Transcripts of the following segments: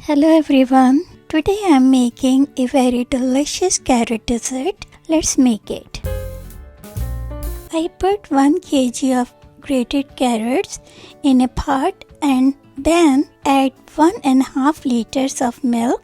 Hello everyone. Today I am making a very delicious carrot dessert. Let's make it. I put 1 kg of grated carrots in a pot and then add 1.5 liters of milk.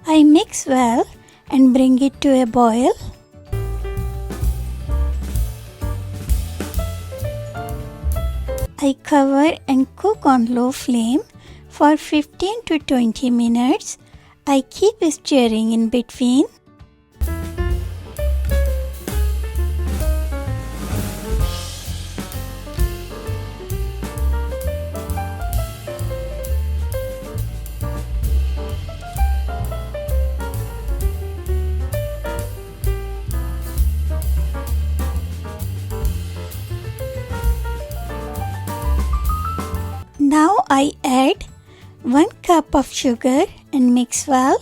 I mix well and bring it to a boil. I cover and cook on low flame for 15 to 20 minutes. I keep stirring in between. Now I add 1 cup of sugar and mix well.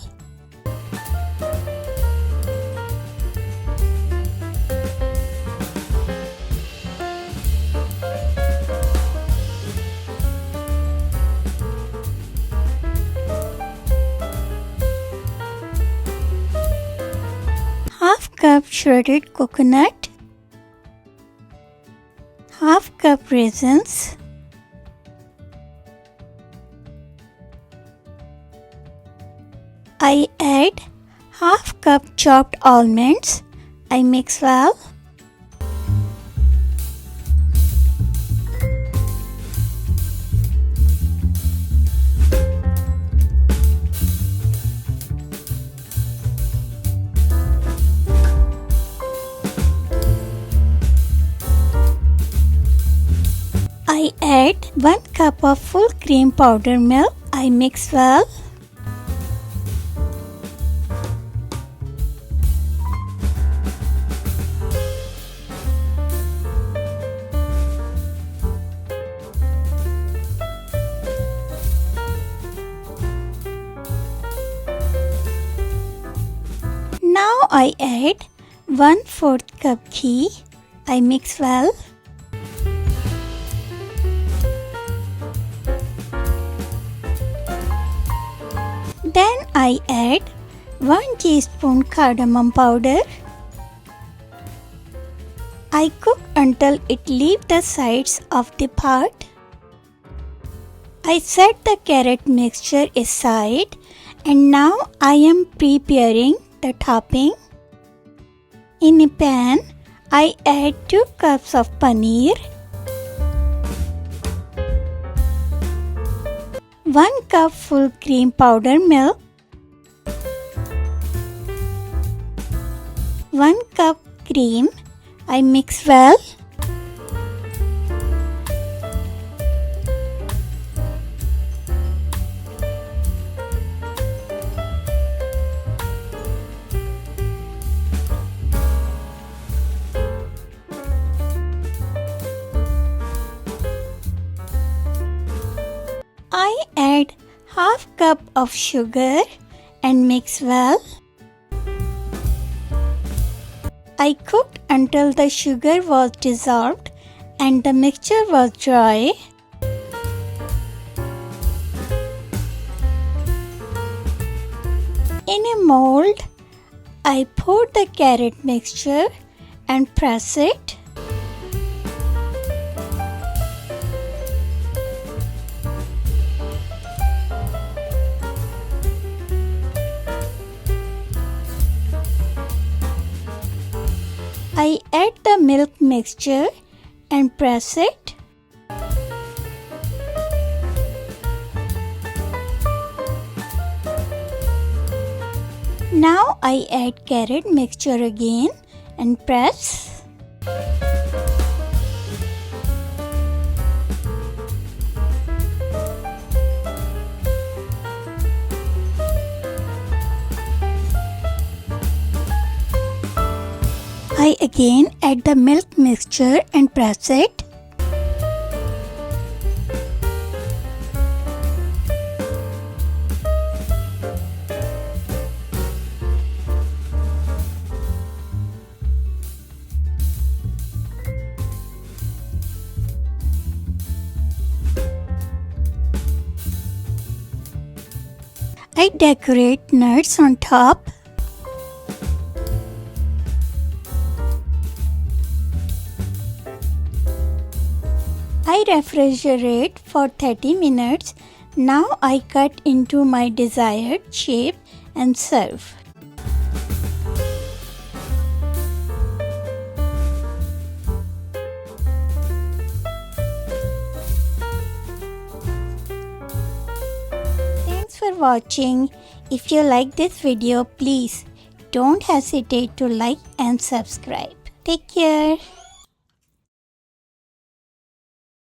Half cup shredded coconut, half cup raisins, I add half cup chopped almonds. I mix well. I add 1 cup of full cream powder milk. I mix well. Now I add 1/4 cup ghee. I mix well. Then I add 1 teaspoon cardamom powder. I cook until it leaves the sides of the pot. I set the carrot mixture aside and now I am preparing the topping. In a pan, I add 2 cups of paneer, 1 cup full cream powder milk, 1 cup cream. I mix well. I add half cup of sugar and mix well. I cooked until the sugar was dissolved and the mixture was dry. In a mold, I pour the carrot mixture and press it. I add the milk mixture and press it. Now I add carrot mixture again and press. I again add the milk mixture and press it. I decorate nuts on top. I refrigerate for 30 minutes. Now I cut into my desired shape and serve. Thanks for watching. If you like this video, please don't hesitate to like and subscribe. Take care.